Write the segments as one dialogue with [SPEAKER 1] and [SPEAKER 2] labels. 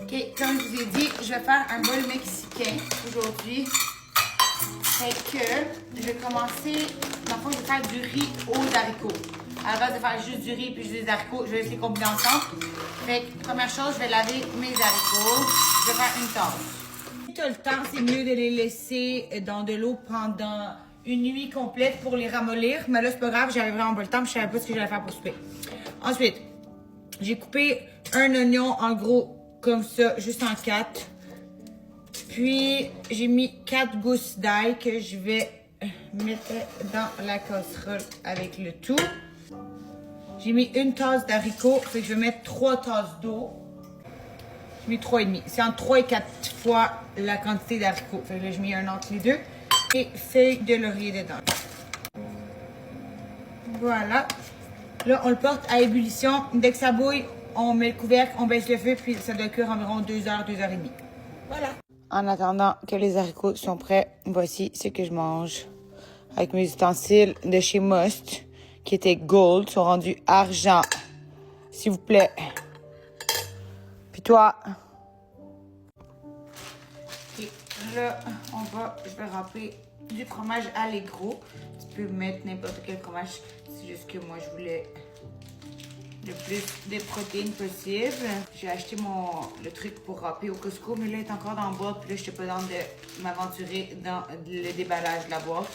[SPEAKER 1] OK, comme je vous ai dit, je vais faire un bol mexicain aujourd'hui. Fait que je vais commencer, dans le fond, je vais faire du riz aux haricots. À la base de faire juste du riz puis juste des haricots, je vais les combiner ensemble. Fait que première chose, je vais laver mes haricots. Je vais faire une tasse. Si tu as le temps, c'est mieux de les laisser dans de l'eau pendant une nuit complète pour les ramollir. Mais là, c'est pas grave, j'avais vraiment pas le temps, puis je savais pas ce que j'allais faire pour souper. Ensuite, j'ai coupé un oignon en gros comme ça, juste en 4. Puis, j'ai mis 4 gousses d'ail que je vais mettre dans la casserole avec le tout. J'ai mis une tasse d'haricots, fait que je vais mettre 3 tasses d'eau. J'ai mis 3,5. C'est entre 3 et 4 fois la quantité d'haricots. Fait que là, je mets un entre les deux. Et feuilles de laurier dedans. Voilà. Là, on le porte à ébullition. Dès que ça bouille, on met le couvercle, on baisse le feu, puis ça doit cuire environ 2 heures, 2 heures et demie. Voilà. En attendant que les haricots sont prêts, voici ce que je mange. Avec mes ustensiles de chez Must, qui étaient gold, sont rendus argent. S'il vous plaît. Puis toi. Et là, je vais râper du fromage Allegro. Tu peux mettre n'importe quel fromage. C'est juste que moi, je voulais le plus de protéines possible. J'ai acheté le truc pour râper au Costco, mais là, il est encore dans la boîte. Puis là, je n'étais pas dans de m'aventurer dans le déballage de la boîte.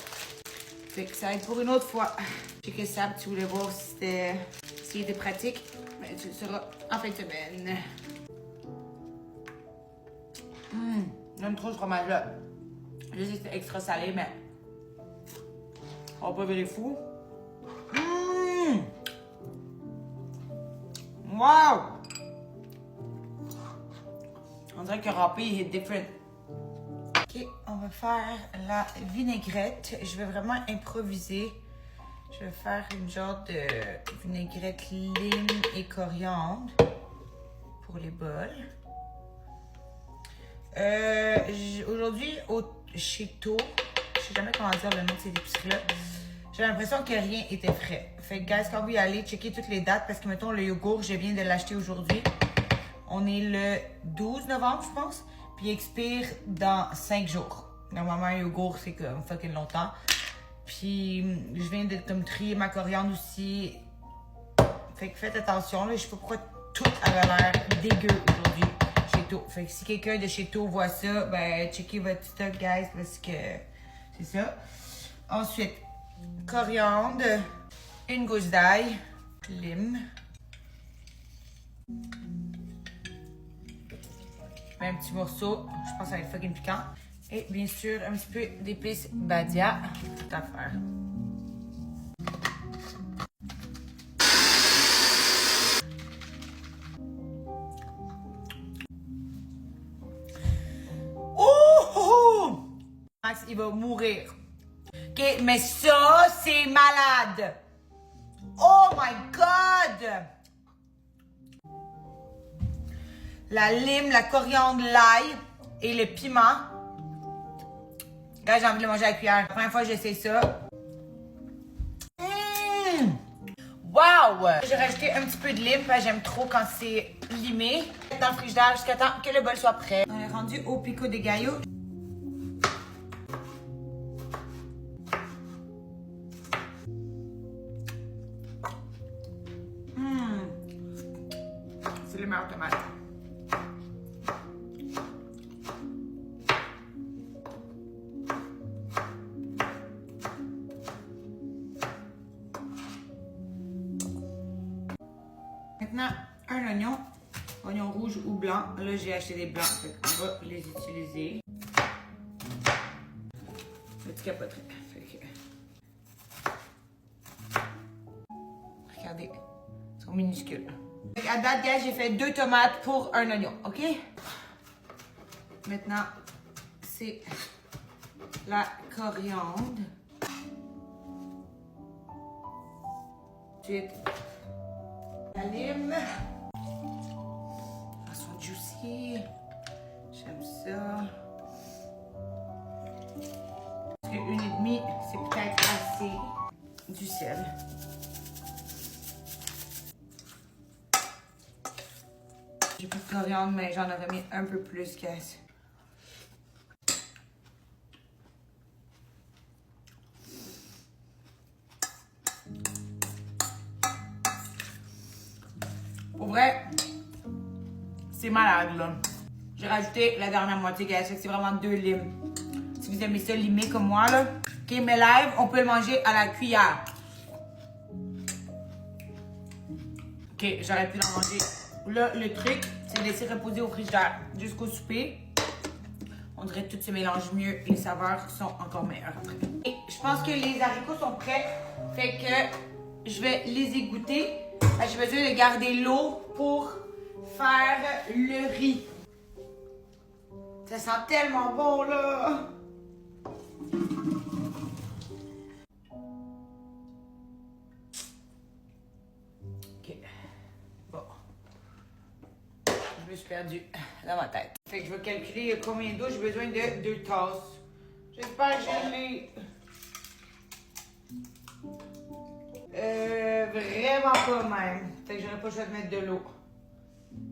[SPEAKER 1] Fait que ça va être pour une autre fois. J'ai que ça, tu voulais voir s'il était pratique. Mais tu le sauras en fin de semaine. J'aime trop ce fromage-là. Je sais que c'est extra salé, mais on va pas virer fou. Wow! On dirait que râpé est different. OK, on va faire la vinaigrette. Je vais vraiment improviser. Je vais faire une genre de vinaigrette lime et coriandre pour les bols. Aujourd'hui, au Cheeto, je sais jamais comment dire le nom de ces épiceries-là, j'ai l'impression que rien était frais. Fait que, guys, quand vous y allez, checker toutes les dates parce que, mettons, le yogourt, je viens de l'acheter aujourd'hui. On est le 12 novembre, je pense, puis il expire dans 5 jours. Normalement, un yogourt, c'est comme fucking longtemps. Puis, je viens de comme trier ma coriandre aussi. Fait que faites attention, là, je sais pas pourquoi tout avait l'air dégueu aujourd'hui. Cheeto. Fait que si quelqu'un de Cheeto voit ça, ben checkez votre stock, guys, parce que c'est ça. Ensuite, coriandre, une gousse d'ail, lime. Je mets un petit morceau, je pense que ça va être fucking piquant. Et bien sûr, un petit peu d'épices Badia, toute affaire. Max, il va mourir. OK, mais ça, c'est malade. Oh my God! La lime, la coriandre, l'ail et le piment. Là, j'ai envie de le manger à la cuillère. La première fois que j'essaie ça. Wow! J'ai rajouté un petit peu de lime parce que j'aime trop quand c'est limé. Dans le frigidaire jusqu'à temps que le bol soit prêt. On est rendu au pico de gallo. C'est les meilleures tomates. Maintenant, un oignon rouge ou blanc. Là, j'ai acheté des blancs, fait qu'on va les utiliser. Le petit capoterie. Regardez, ils sont minuscules. À date, gars, j'ai fait 2 tomates pour un oignon, OK? Maintenant, c'est la coriandre. Ensuite, la lime. Elles sont juicy. J'aime ça. Parce que 1,5, c'est peut-être assez. Du sel. Je plus de coriandre, mais j'en aurais mis un peu plus, guys. Pour vrai, c'est malade, là. J'ai rajouté la dernière moitié, guys. C'est vraiment 2 limes. Si vous aimez ça limé comme moi, là. OK, mais live, on peut le manger à la cuillère. OK, j'aurais pu l'en manger. Là, le truc, c'est de laisser reposer au frigidaire jusqu'au souper. On dirait que tout se mélange mieux. Les saveurs sont encore meilleures après. Et je pense que les haricots sont prêts. Fait que je vais les égoutter. J'ai besoin de garder l'eau pour faire le riz. Ça sent tellement bon, là! OK. Bon. Je me suis perdue dans ma tête. Fait que je vais calculer combien d'eau j'ai besoin de 2 tasses. J'espère que je l'ai. Vraiment pas même. Fait que j'aurais pas le choix de mettre de l'eau.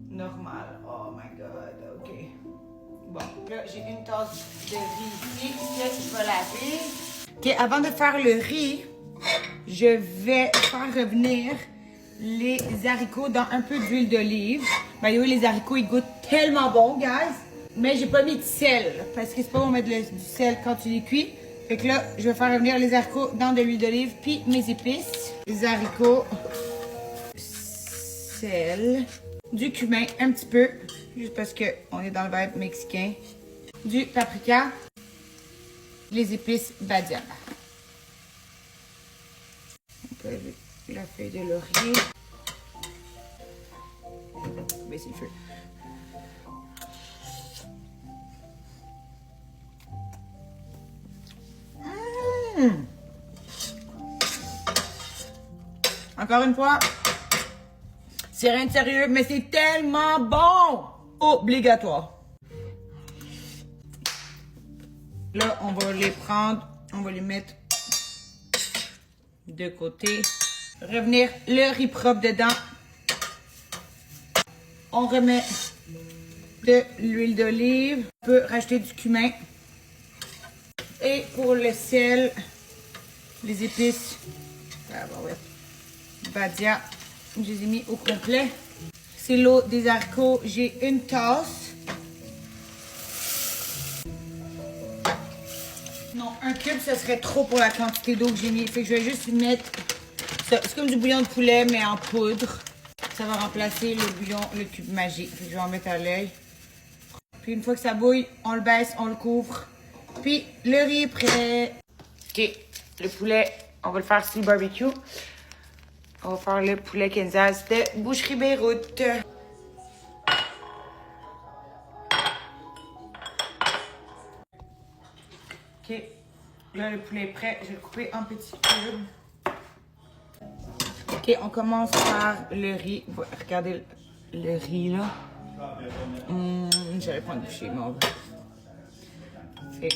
[SPEAKER 1] Normal. Oh my god. OK. Bon, là, j'ai une tasse de riz ici que je vais laver. OK, avant de faire le riz, je vais faire revenir les haricots dans un peu d'huile d'olive. By the way, les haricots, ils goûtent tellement bon, guys. Mais j'ai pas mis de sel, parce que c'est pas bon mettre du sel quand tu les cuis. Fait que là, je vais faire revenir les haricots dans de l'huile d'olive, puis mes épices. Les haricots, sel, du cumin, un petit peu, juste parce qu'on est dans le vibe mexicain. Du paprika, les épices Badia. On peut avec la feuille de laurier. Baisser le feu. Encore une fois, c'est rien de sérieux, mais c'est tellement bon! Obligatoire. Là, on va les prendre, on va les mettre de côté. Revenir le riz propre dedans. On remet de l'huile d'olive. On peut rajouter du cumin. Et pour le sel, les épices, Badia, je les ai mis au complet. C'est l'eau des haricots, j'ai une tasse. Non, un cube, ce serait trop pour la quantité d'eau que j'ai mis. Fait que je vais juste mettre, c'est comme du bouillon de poulet, mais en poudre. Ça va remplacer le bouillon, le cube magique. Fait que je vais en mettre à l'œil. Puis une fois que ça bouille, on le baisse, on le couvre. Puis le riz est prêt. OK, le poulet, on va le faire sur le barbecue. On va faire le poulet Kansas de Boucherie Beyrouth. OK, là le poulet est prêt. Je vais le couper en petits cubes. OK, on commence par le riz. Regardez le riz là. J'allais prendre une bouchée, mais on va. Fait.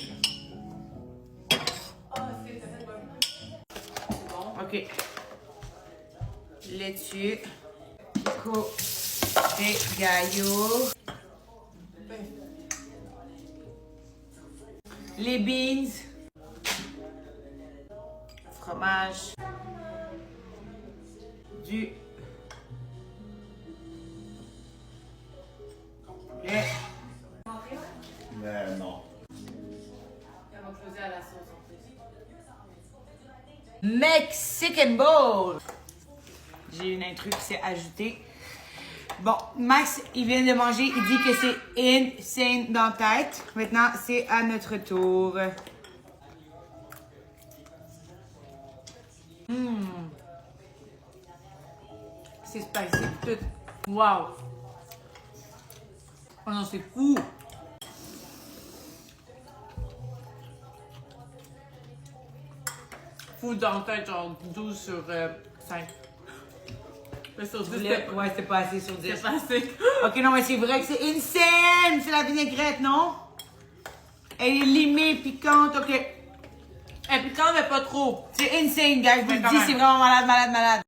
[SPEAKER 1] OK. Laitue. Côté gaillot. Les beans. Fromage. Du poulet.
[SPEAKER 2] Non.
[SPEAKER 1] Mexican Bowl. J'ai une intrus qui s'est ajoutée. Bon, Max, il vient de manger. Il dit que c'est insane dans la tête. Maintenant, c'est à notre tour. C'est spicy tout. Wow. Oh non, c'est fou.
[SPEAKER 3] Fou dans la tête, genre 12 sur 5. Mais sur 10,
[SPEAKER 1] Ouais, c'est pas assez sur 10.
[SPEAKER 3] c'est pas assez.
[SPEAKER 1] Ok, non, mais c'est vrai que c'est insane. C'est la vinaigrette, non? Elle est limée, piquante, ok.
[SPEAKER 3] Et puis quand on n'est pas trop.
[SPEAKER 1] C'est insane, guys. Je vous le
[SPEAKER 3] Mais quand
[SPEAKER 1] dis,
[SPEAKER 3] même.
[SPEAKER 1] c'est vraiment malade, malade, malade.